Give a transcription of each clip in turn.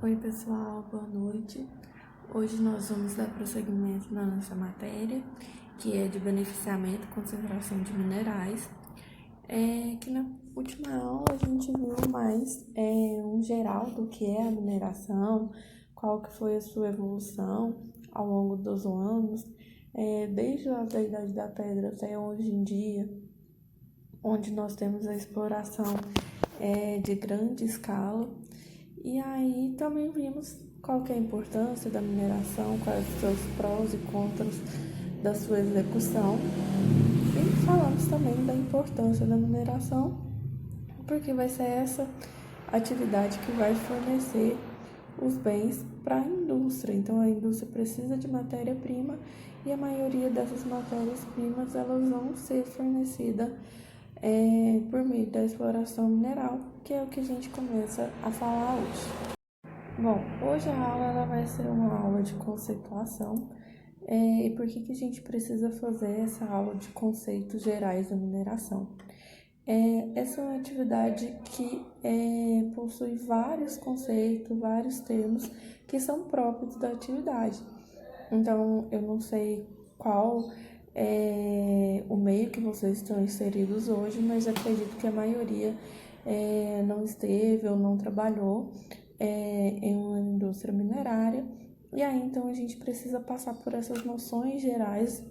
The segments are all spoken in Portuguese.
Oi pessoal, boa noite. Hoje nós vamos dar prosseguimento na nossa matéria, que é de beneficiamento e concentração de minerais. Que na última aula a gente viu mais um geral do que é a mineração, qual que foi a sua evolução ao longo dos anos, desde lá da Idade da Pedra até hoje em dia, onde nós temos a exploração de grande escala. E aí também vimos qual que é a importância da mineração, quais os seus prós e contras da sua execução. E falamos também da importância da mineração, porque vai ser essa atividade que vai fornecer os bens para a indústria. Então a indústria precisa de matéria-prima e a maioria dessas matérias-primas elas vão ser fornecidas por meio da exploração mineral, que é o que a gente começa a falar hoje. Bom, hoje a aula ela vai ser uma aula de conceituação. E por que a gente precisa fazer essa aula de conceitos gerais da mineração? Essa é uma atividade que possui vários conceitos, vários termos que são próprios da atividade. Então, eu não sei qual é o meio que vocês estão inseridos hoje, mas acredito que a maioria não esteve ou não trabalhou em uma indústria minerária. E aí, então, a gente precisa passar por essas noções gerais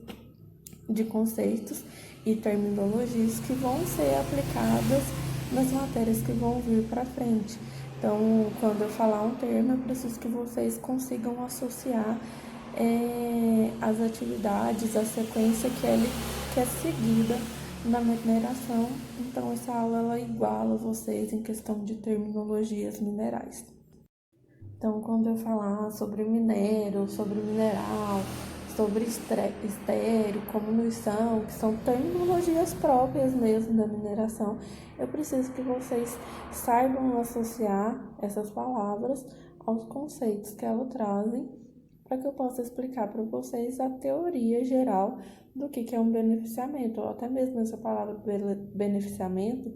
de conceitos e terminologias que vão ser aplicadas nas matérias que vão vir para frente. Então, quando eu falar um termo, eu preciso que vocês consigam associar as atividades, a sequência que é seguida na mineração. Então, essa aula ela iguala vocês em questão de terminologias minerais. Então, quando eu falar sobre minério, sobre mineral, sobre estéreo, comminuição, que são terminologias próprias mesmo da mineração, eu preciso que vocês saibam associar essas palavras aos conceitos que elas trazem, para que eu possa explicar para vocês a teoria geral do que é um beneficiamento, ou até mesmo essa palavra beneficiamento,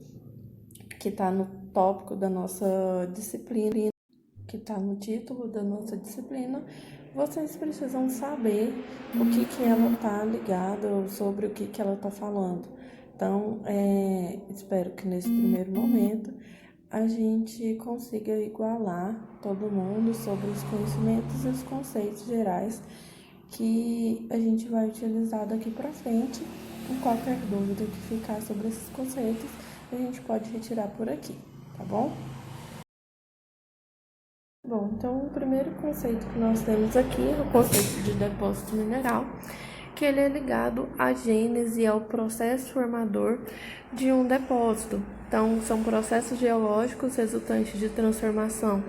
que está no tópico da nossa disciplina, que está no título da nossa disciplina, vocês precisam saber o que ela está ligada ou sobre o que ela está falando. Então, espero que nesse primeiro momento a gente consiga igualar todo mundo sobre os conhecimentos e os conceitos gerais que a gente vai utilizar daqui para frente. E qualquer dúvida que ficar sobre esses conceitos, a gente pode retirar por aqui, tá bom? Bom, então o primeiro conceito que nós temos aqui é o conceito de depósito mineral, que ele é ligado à gênese e ao processo formador de um depósito. Então, são processos geológicos resultantes de transformação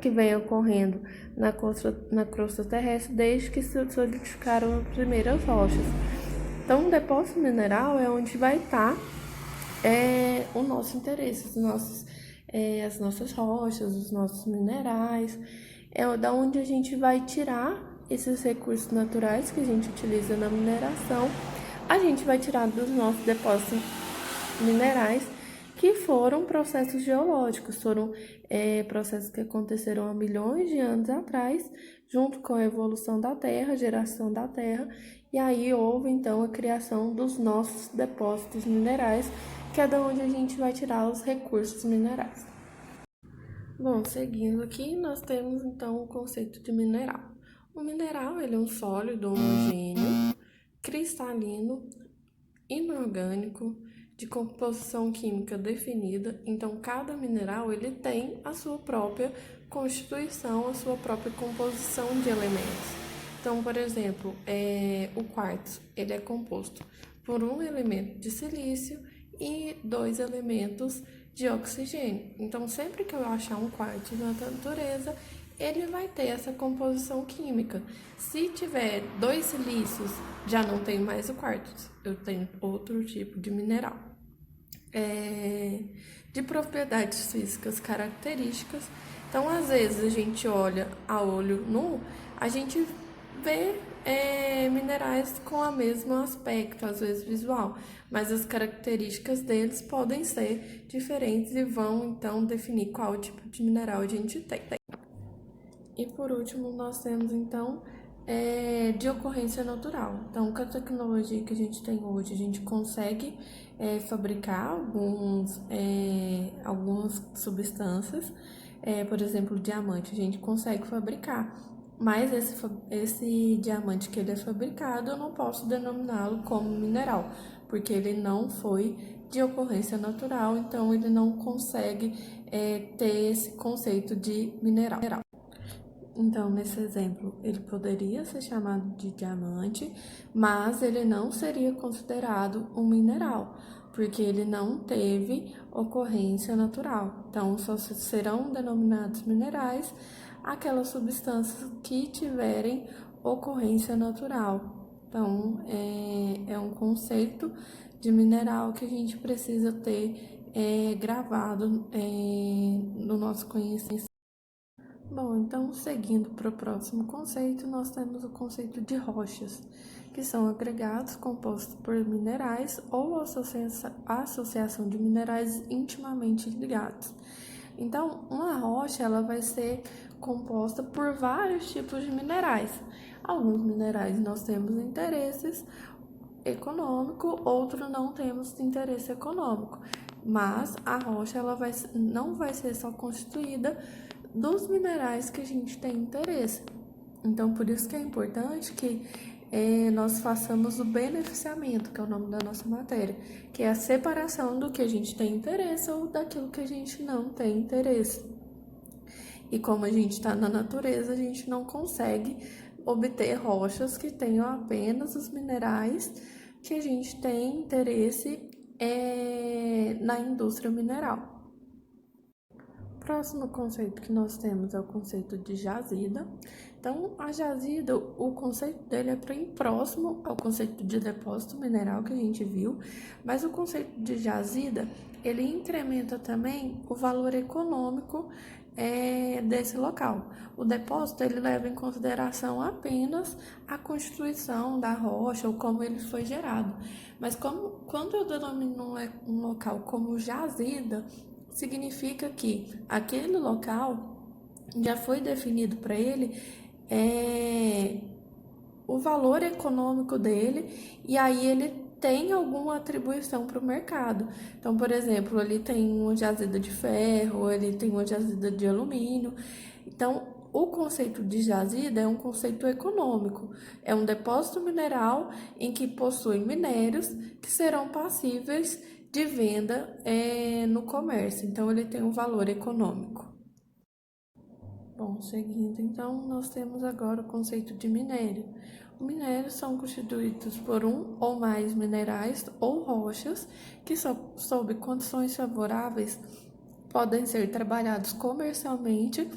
que vem ocorrendo na crosta terrestre desde que se solidificaram as primeiras rochas. Então, o depósito mineral é onde vai estar o nosso interesse, as nossas rochas, os nossos minerais, da onde a gente vai tirar esses recursos naturais que a gente utiliza na mineração, a gente vai tirar dos nossos depósitos minerais, que foram processos geológicos, foram processos que aconteceram há milhões de anos atrás, junto com a evolução da Terra, a geração da Terra, e aí houve então a criação dos nossos depósitos minerais, que é da onde a gente vai tirar os recursos minerais. Bom, seguindo aqui, nós temos então o conceito de mineral. O mineral ele é um sólido homogêneo, cristalino, inorgânico, de composição química definida. Então, cada mineral ele tem a sua própria constituição, a sua própria composição de elementos. Então, por exemplo, o quartzo ele é composto por um elemento de silício e 2 elementos de oxigênio. Então, sempre que eu achar um quartzo na natureza, ele vai ter essa composição química. Se tiver 2 silícios, já não tem mais o quartzo, eu tenho outro tipo de mineral. De propriedades físicas características. Então, às vezes, a gente olha a olho nu, a gente vê minerais com o mesmo aspecto, às vezes visual, mas as características deles podem ser diferentes e vão, então, definir qual tipo de mineral a gente tem. E por último, nós temos então de ocorrência natural. Então, com a tecnologia que a gente tem hoje, a gente consegue fabricar algumas substâncias, por exemplo, diamante, a gente consegue fabricar. Mas esse diamante que ele é fabricado, eu não posso denominá-lo como mineral, porque ele não foi de ocorrência natural, então ele não consegue ter esse conceito de mineral. Então, nesse exemplo, ele poderia ser chamado de diamante, mas ele não seria considerado um mineral, porque ele não teve ocorrência natural. Então, só serão denominados minerais aquelas substâncias que tiverem ocorrência natural. Então, é um conceito de mineral que a gente precisa ter gravado no nosso conhecimento. Bom, então, seguindo para o próximo conceito, nós temos o conceito de rochas, que são agregados compostos por minerais ou associação de minerais intimamente ligados. Então, uma rocha ela vai ser composta por vários tipos de minerais. Alguns minerais nós temos interesses econômico, outros não temos interesse econômico. Mas a rocha não vai ser só constituída dos minerais que a gente tem interesse. Então, por isso que é importante que nós façamos o beneficiamento, que é o nome da nossa matéria, que é a separação do que a gente tem interesse ou daquilo que a gente não tem interesse. E como a gente está na natureza, a gente não consegue obter rochas que tenham apenas os minerais que a gente tem interesse na indústria mineral. Próximo conceito que nós temos é o conceito de jazida. Então, a jazida, o conceito dele é bem próximo ao conceito de depósito mineral que a gente viu, mas o conceito de jazida, ele incrementa também o valor econômico desse local. O depósito, ele leva em consideração apenas a constituição da rocha ou como ele foi gerado. Mas quando eu denomino um local como jazida, significa que aquele local já foi definido para ele o valor econômico dele e aí ele tem alguma atribuição para o mercado. Então, por exemplo, ele tem uma jazida de ferro, ele tem uma jazida de alumínio. Então, o conceito de jazida é um conceito econômico, é um depósito mineral em que possui minérios que serão passíveis de venda no comércio, então ele tem um valor econômico. Bom, seguindo, então, nós temos agora o conceito de minério. Os minérios são constituídos por um ou mais minerais ou rochas que, sob condições favoráveis, podem ser trabalhados comercialmente,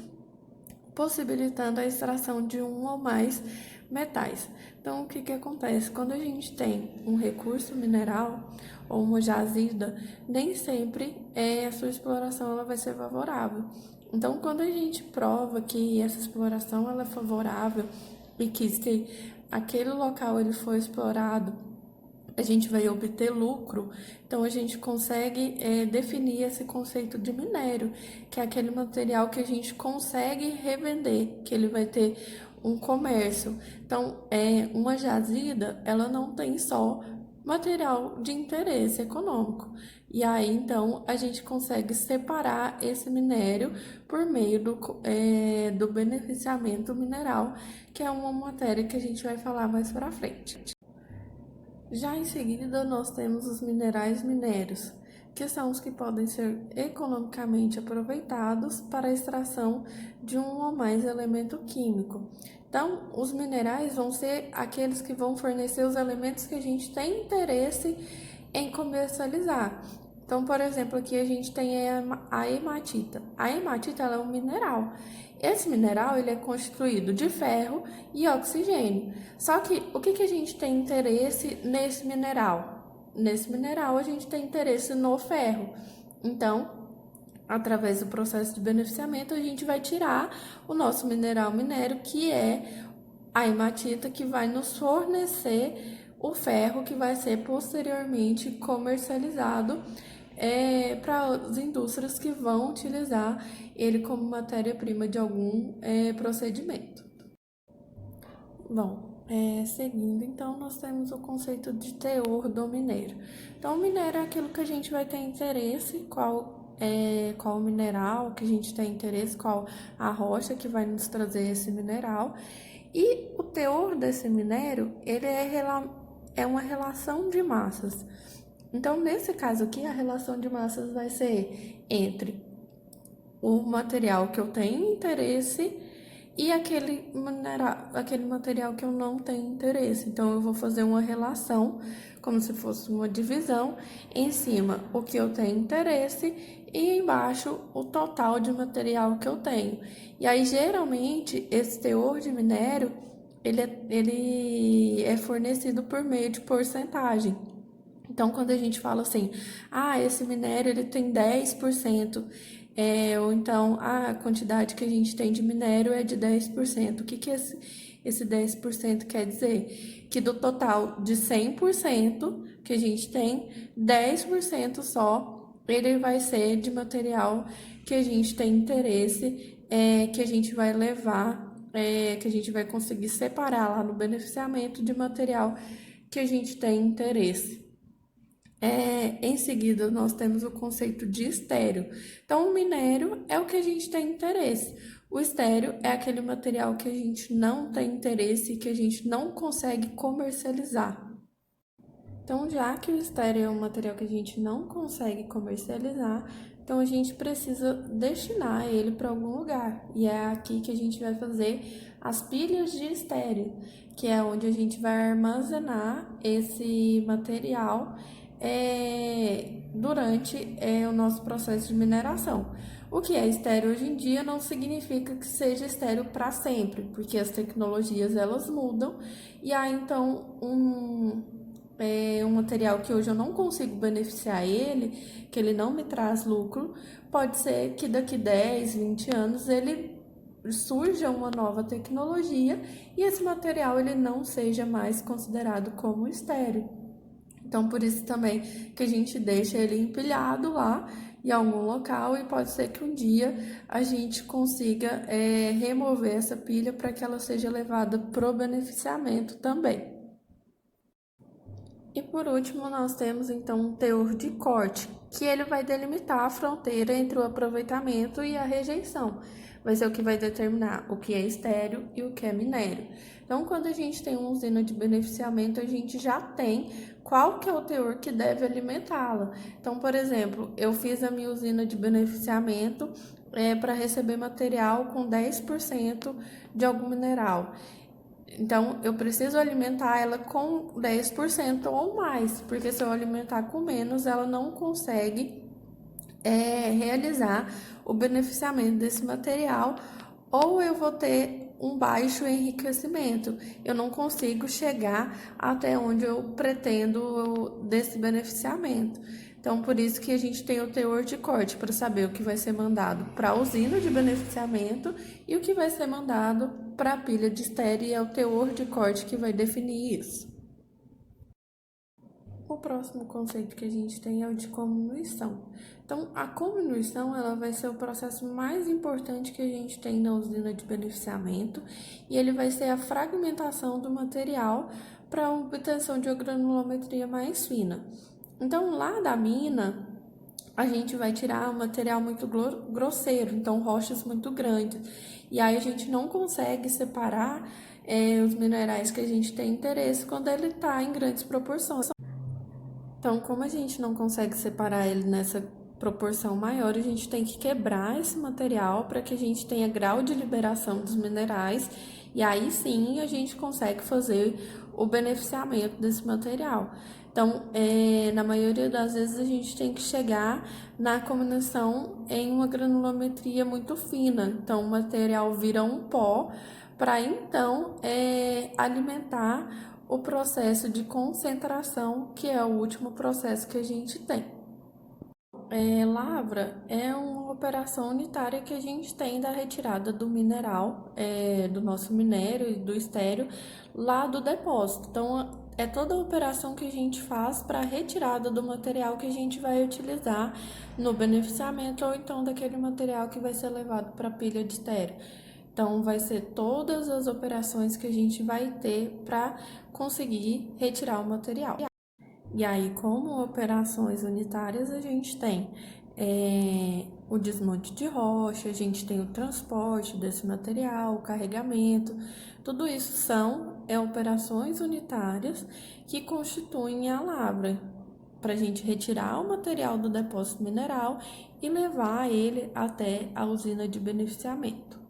possibilitando a extração de um ou mais metais. Então, o que acontece? Quando a gente tem um recurso mineral ou uma jazida, nem sempre a sua exploração ela vai ser favorável. Então, quando a gente prova que essa exploração ela é favorável e que se aquele local ele foi explorado, a gente vai obter lucro, então a gente consegue definir esse conceito de minério, que é aquele material que a gente consegue revender, que ele vai ter um comércio. Então, uma jazida, ela não tem só material de interesse econômico. E aí, então, a gente consegue separar esse minério por meio do beneficiamento mineral, que é uma matéria que a gente vai falar mais para frente. Já em seguida, nós temos os minerais minérios, que são os que podem ser economicamente aproveitados para a extração de um ou mais elemento químico. Então, os minerais vão ser aqueles que vão fornecer os elementos que a gente tem interesse em comercializar. Então, por exemplo, aqui a gente tem a hematita. A hematita ela é um mineral. Esse mineral ele é constituído de ferro e oxigênio. Só que o que a gente tem interesse nesse mineral? Nesse mineral a gente tem interesse no ferro. Então, através do processo de beneficiamento, a gente vai tirar o nosso minério, que é a hematita, que vai nos fornecer o ferro que vai ser posteriormente comercializado para as indústrias que vão utilizar ele como matéria-prima de algum procedimento. Bom, seguindo, então, nós temos o conceito de teor do minério. Então, o minério é aquilo que a gente vai ter interesse, qual mineral que a gente tem interesse, qual a rocha que vai nos trazer esse mineral. E o teor desse minério, ele é uma relação de massas. Então, nesse caso aqui, a relação de massas vai ser entre o material que eu tenho interesse e aquele material que eu não tenho interesse. Então, eu vou fazer uma relação, como se fosse uma divisão, em cima o que eu tenho interesse e embaixo o total de material que eu tenho. E aí, geralmente, esse teor de minério, ele é fornecido por meio de porcentagem. Então, quando a gente fala assim, esse minério ele tem 10%, ou então a quantidade que a gente tem de minério é de 10%. O que esse 10% quer dizer? Que do total de 100% que a gente tem, 10% só ele vai ser de material que a gente tem interesse, que a gente vai levar, que a gente vai conseguir separar lá no beneficiamento de material que a gente tem interesse. Em seguida, nós temos o conceito de estéreo. Então, o minério é o que a gente tem interesse. O estéreo é aquele material que a gente não tem interesse e que a gente não consegue comercializar. Então, já que o estéreo é um material que a gente não consegue comercializar, então a gente precisa destinar ele para algum lugar. E é aqui que a gente vai fazer as pilhas de estéreo, que é onde a gente vai armazenar esse material durante o nosso processo de mineração. O que é estéreo hoje em dia não significa que seja estéreo para sempre, porque as tecnologias elas mudam e há então um material que hoje eu não consigo beneficiar ele, que ele não me traz lucro, pode ser que daqui 10, 20 anos ele surja uma nova tecnologia e esse material ele não seja mais considerado como estéreo. Então, por isso também que a gente deixa ele empilhado lá em algum local e pode ser que um dia a gente consiga remover essa pilha para que ela seja levada para o beneficiamento também. E por último, nós temos então um teor de corte, que ele vai delimitar a fronteira entre o aproveitamento e a rejeição. Vai ser o que vai determinar o que é estéreo e o que é minério. Então, quando a gente tem uma usina de beneficiamento, a gente já tem qual que é o teor que deve alimentá-la. Então, por exemplo, eu fiz a minha usina de beneficiamento para receber material com 10% de algum mineral. Então, eu preciso alimentar ela com 10% ou mais, porque se eu alimentar com menos, ela não consegue realizar o beneficiamento desse material, ou eu vou ter um baixo enriquecimento. Eu não consigo chegar até onde eu pretendo desse beneficiamento. Então, por isso que a gente tem o teor de corte, para saber o que vai ser mandado para a usina de beneficiamento e o que vai ser mandado para a pilha de estéreo, e é o teor de corte que vai definir isso. O próximo conceito que a gente tem é o de comminuição. Então, a comminuição ela vai ser o processo mais importante que a gente tem na usina de beneficiamento e ele vai ser a fragmentação do material para a obtenção de uma granulometria mais fina. Então, lá da mina, a gente vai tirar um material muito grosseiro, então rochas muito grandes. E aí a gente não consegue separar os minerais que a gente tem interesse quando ele está em grandes proporções. Então, como a gente não consegue separar ele nessa proporção maior, a gente tem que quebrar esse material para que a gente tenha grau de liberação dos minerais e aí sim a gente consegue fazer o beneficiamento desse material. Então, na maioria das vezes a gente tem que chegar na combinação em uma granulometria muito fina. Então, o material vira um pó para então alimentar o processo de concentração, que é o último processo que a gente tem. Lavra é uma operação unitária que a gente tem da retirada do mineral, do nosso minério e do estéreo, lá do depósito. Então, é toda a operação que a gente faz para a retirada do material que a gente vai utilizar no beneficiamento ou então daquele material que vai ser levado para a pilha de estéreo. Então, vai ser todas as operações que a gente vai ter para conseguir retirar o material. E aí, como operações unitárias, a gente tem o desmonte de rocha, a gente tem o transporte desse material, o carregamento, tudo isso são operações unitárias que constituem a lavra, para a gente retirar o material do depósito mineral e levar ele até a usina de beneficiamento.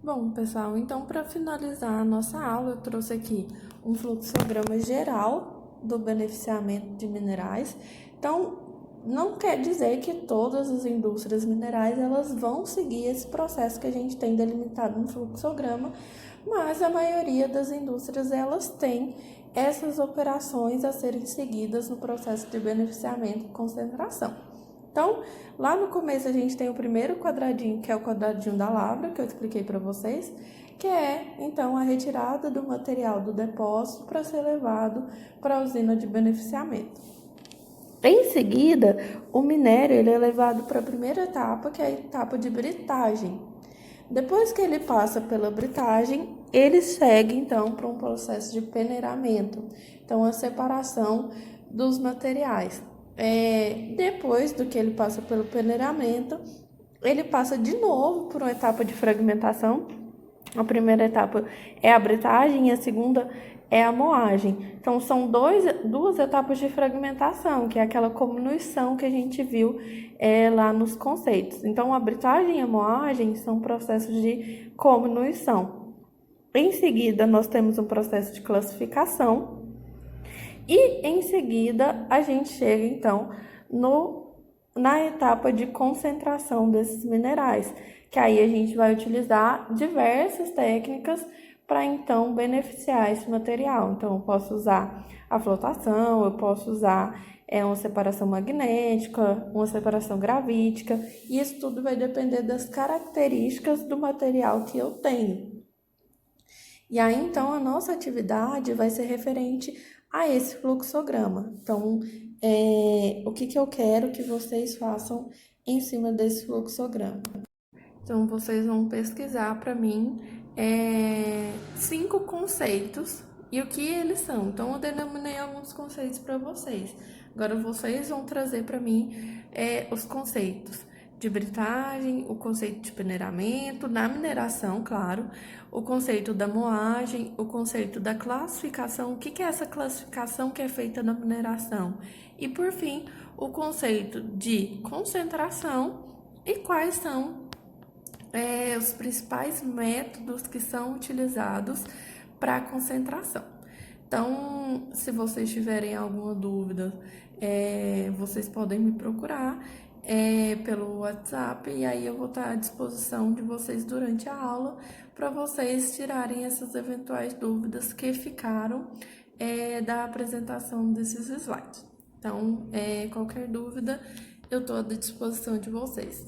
Bom, pessoal, então para finalizar a nossa aula, eu trouxe aqui um fluxograma geral do beneficiamento de minerais. Então, não quer dizer que todas as indústrias minerais elas vão seguir esse processo que a gente tem delimitado no fluxograma, mas a maioria das indústrias elas têm essas operações a serem seguidas no processo de beneficiamento e concentração. Então, lá no começo a gente tem o primeiro quadradinho, que é o quadradinho da lavra, que eu expliquei para vocês, que é, então, a retirada do material do depósito para ser levado para a usina de beneficiamento. Em seguida, o minério ele é levado para a primeira etapa, que é a etapa de britagem. Depois que ele passa pela britagem, ele segue, então, para um processo de peneiramento. Então, a separação dos materiais. Depois do que ele passa pelo peneiramento, ele passa de novo por uma etapa de fragmentação. A primeira etapa é a britagem e a segunda é a moagem. Então, são duas etapas de fragmentação, que é aquela cominuição que a gente viu lá nos conceitos. Então, a britagem e a moagem são processos de cominuição. Em seguida, nós temos um processo de classificação. E, em seguida, a gente chega, então, na etapa de concentração desses minerais, que aí a gente vai utilizar diversas técnicas para, então, beneficiar esse material. Então, eu posso usar a flotação, eu posso usar uma separação magnética, uma separação gravítica, e isso tudo vai depender das características do material que eu tenho. E aí, então, a nossa atividade vai ser referente a esse fluxograma. Então, o que eu quero que vocês façam em cima desse fluxograma? Então, vocês vão pesquisar para mim 5 conceitos e o que eles são. Então, eu denominei alguns conceitos para vocês. Agora, vocês vão trazer para mim os conceitos de britagem, o conceito de peneiramento, na mineração, claro, o conceito da moagem, o conceito da classificação, o que é essa classificação que é feita na mineração, e por fim, o conceito de concentração e quais são os principais métodos que são utilizados para a concentração. Então, se vocês tiverem alguma dúvida, vocês podem me procurar pelo WhatsApp e aí eu vou estar à disposição de vocês durante a aula para vocês tirarem essas eventuais dúvidas que ficaram da apresentação desses slides. Então, qualquer dúvida, eu estou à disposição de vocês.